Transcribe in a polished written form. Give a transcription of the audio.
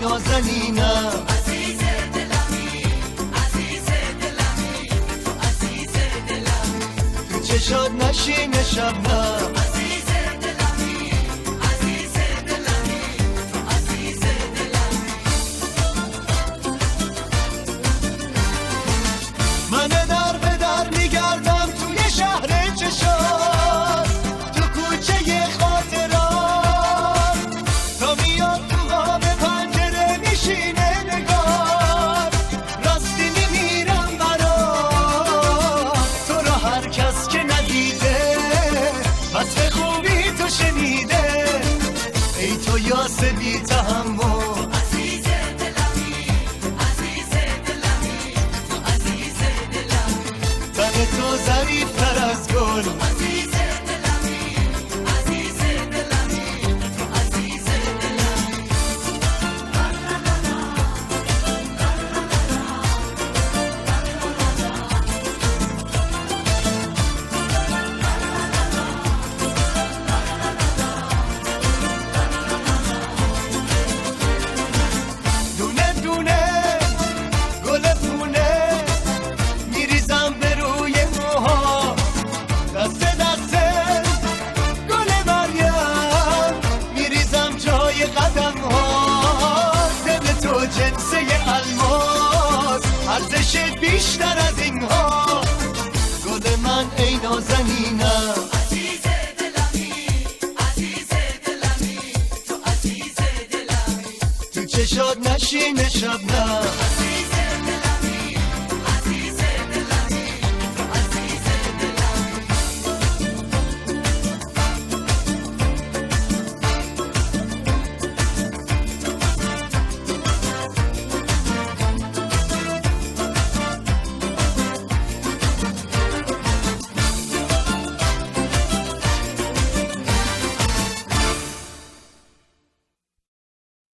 نازنینم عزیز دلمی، عزیز دلمی، تو عزیز دلمی، تو چشات نشین شبنم عزیز دلمی، عزیز دلمی، تو عزیز دلمی. من در به در میگردم توی شهر چشات، تو کوچه خاطرات، تا میاد تو قاب پنجره میشینه نگار، راستی میمیرم برات، تو را هر کس که ندیده وصف خوبی تو شنیده، ای تو یاس بی تحمل عزیز دلمی، عزیز دلمی، تو عزیز دلمی، تن تو ظریف‌تر از گل، عزیز دلمی، عزیز دلمی، تو عزیز دلمی. دونه دونه گل پونه میریزم به روی موها، دسته دسته گل مریم میریزم جای قدم ها، دل تو جنسه الماس ارزش بیشتر از این ها، گل من ای نازنینم عزیز دلمی، عزیز دلمی، تو عزیز دلمی، تو چشات نشین شبنم